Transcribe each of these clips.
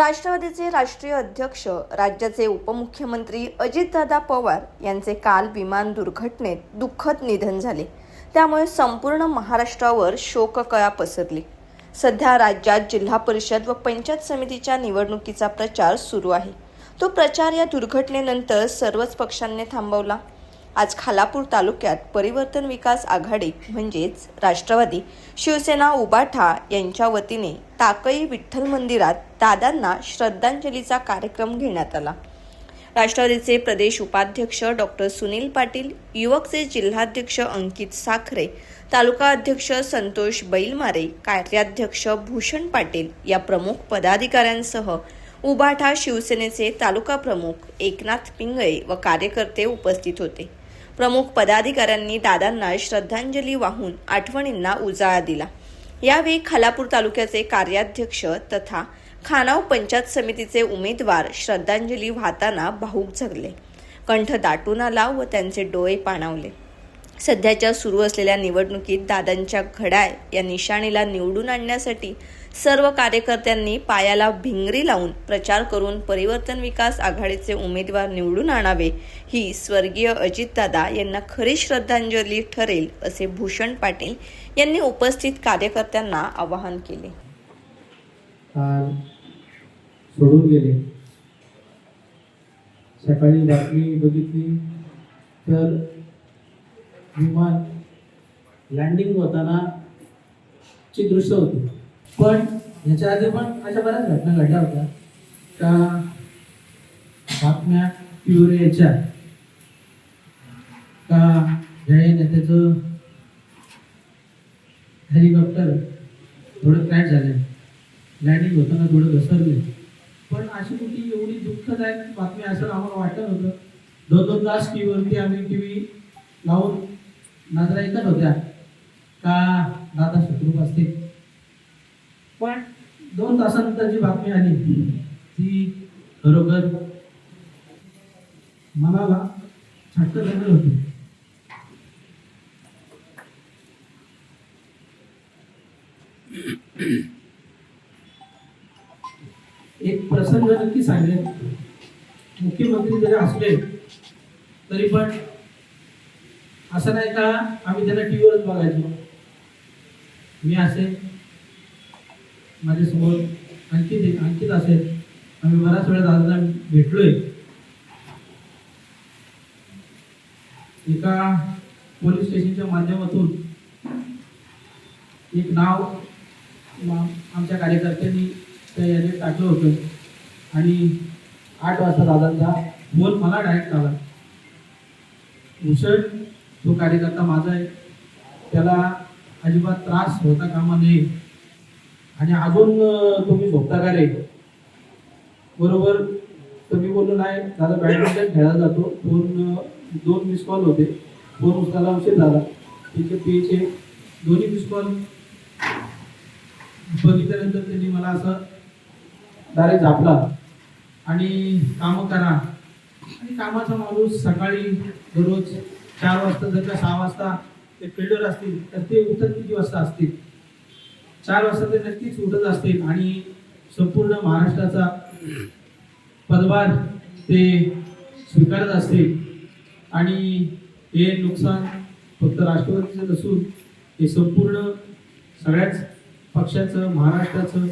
राष्ट्रवादीचे राष्ट्रीय अध्यक्ष राज्याचे उपमुख्यमंत्री अजितदादा पवार यांचे काल विमान दुर्घटनेत दुःखद निधन झाले। त्यामुळे संपूर्ण महाराष्ट्रावर शोककळा पसरली। सध्या राज्यात जिल्हा परिषद व पंचायत समितीच्या निवडणुकीचा प्रचार सुरू आहे। तो प्रचार या दुर्घटनेनंतर सर्वच पक्षांनी थांबवला। आज खालापूर तालुक्यात परिवर्तन विकास आघाडी म्हणजेच राष्ट्रवादी, शिवसेना, उबाठा यांच्या वतीने टाकळी विठ्ठल मंदिरात दादांना श्रद्धांजलीचा कार्यक्रम घेण्यात आला। राष्ट्रवादीचे प्रदेश उपाध्यक्ष डॉक्टर सुनील पाटील, युवकचे जिल्हाध्यक्ष अंकित साखरे, तालुका अध्यक्ष संतोष बैलमारे, कार्याध्यक्ष भूषण पाटील या प्रमुख पदाधिकाऱ्यांसह उबाठा शिवसेनेचे तालुका प्रमुख एकनाथ पिंगळे व कार्यकर्ते उपस्थित होते। प्रमुख पदाधिकाऱ्यांनी दादांना श्रद्धांजली वाहून आठवणींना उजाळा दिला। यावेळी खालापूर तालुक्याचे कार्याध्यक्ष तथा खानाव पंचायत समितीचे उमेदवार श्रद्धांजली वाहताना भावूक झाले, कंठ दाटून आला व त्यांचे डोळे पाणावले। सध्याच्या सुरू असलेल्या निवडणुकीत दादांच्या घड्याळ या निशाणीला निवडून आणण्यासाठी सर्व कार्यकर्त्यांनी पायाला भिंगरी लावून प्रचार करून परिवर्तन विकास आघाडीचे उमेदवार निवडून आणावे, ही स्वर्गीय अजितदादा यांना खरी श्रद्धांजली ठरेल, असे भूषण पाटील यांनी उपस्थित कार्यकर्त्यांना आवाहन केले। सोडून गेले। सकाळी बातमी बघितली तर विमान लँडिंग होताना ची दृश्य होती। पण याच्या आधी पण अशा बऱ्याच घटना घडल्या होत्या का बातम्या टीव्हीवर यायच्या का ज्या नेत्याचं हेलिकॉप्टर थोडं क्रॅश झाले, लँडिंग होताना थोडं घसरले। पण अशी कुठली एवढी दुःखदायक बातमी असं आम्हाला वाटत होतं। 2-2 तास टीव्हीवरती आम्ही टीव्ही लावून नजरा ऐकत होत्या का दादा सुखरूप असते। पण 2 तासानंतर जी बातमी आली ती खरोखर मनाला झटका देणारी होती। एक प्रसंग नक्की सांगेन, मुख्यमंत्री जरी असले तरी पण असं नाही का आम्ही त्यांना टीव्हीवरच बघायचो। मी असेल, माझ्यासमोर अंकित असेल, आम्ही बराच वेळा दादांना भेटलोय। एका पोलीस स्टेशनच्या माध्यमातून एक नाव आमच्या कार्यकर्त्यांनी त्या यादीत टाकलं होतं आणि 8 वाजता दादांचा फोन मला डायरेक्ट आला। भूषण तो कार्यकर्ता माझा आहे, त्याला अजिबात त्रास होता कामा नये आणि अजून तुम्ही झोपता का रे? बरोबर तुम्ही बोललो नाही दादा बॅडमिंटन खेळायला जातो। फोन 2 मिस कॉल होते, फोन उचलायला उशीर झाला। तिथे पीचे दोन्ही मिस कॉल बघितल्यानंतर त्यांनी मला असं डायरेक्ट झापला आणि कामं करा। आणि कामाचा माणूस सकाळी दररोज 4 वाजता जर का 6 वाजता ते फील्डवर असतील तर ते उठत किती वाजता असतील? 4 वाजता ते नक्कीच उठत असतील आणि संपूर्ण महाराष्ट्राचा पदभार ते स्वीकारत असतील। आणि हे नुकसान फक्त राष्ट्रवादीचं नसून हे संपूर्ण सगळ्याच पक्षाचं, महाराष्ट्राचं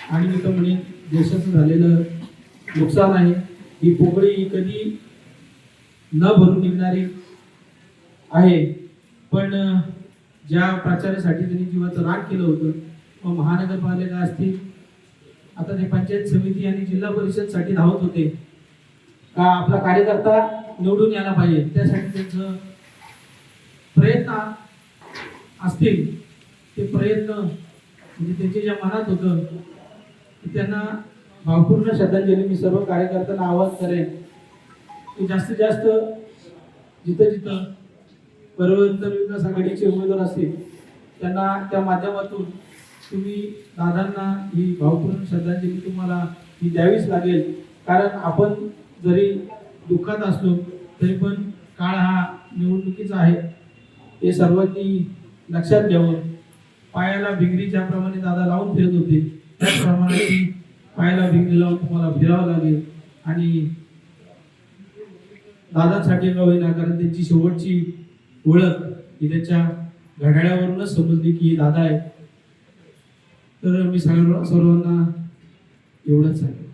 आणि मी तर म्हणेन देशाचं झालेलं नुकसान आहे। ही पोकळी कधी न भरून निघणारी आहे। पण ज्या प्रचारासाठी त्यांनी जीवाचं रान केलं होतं, मग महानगरपालिका असतील, आता ते पंचायत समिती आणि जिल्हा परिषदसाठी धावत होते का आपला कार्यकर्ता निवडून यायला पाहिजे, त्यासाठी त्यांचं प्रयत्न असतील। ते प्रयत्न म्हणजे त्यांच्या ज्या मनात होतं त्यांना भावपूर्ण श्रद्धांजली मी सर्व कार्यकर्त्यांना आवाहन करेन की जास्तीत जास्त जिथं जिथं परिवर्तन विकास आघाडीचे उमेदवार असतील त्यांना त्या माध्यमातून तुम्ही दादांना ही भावपूर्ण श्रद्धांजली तुम्हाला ही द्यावीच लागेल। कारण आपण जरी दुःखात असलो तरी पण काळ हा निवडणुकीचा आहे, हे सर्वांनी लक्षात घ्यावं। पायाला भिंगरी ज्याप्रमाणे दादा लावून फिरत होते त्याचप्रमाणे पायाला भिंगरी लावून तुम्हाला फिरावं लागेल आणि दादांसाठी का होईना, कारण त्यांची शेवटची ओळख ही त्याच्या घड्याळावरूनच समजली की दादा आहे. तर मी सर्वांना एवढंच सांगेन.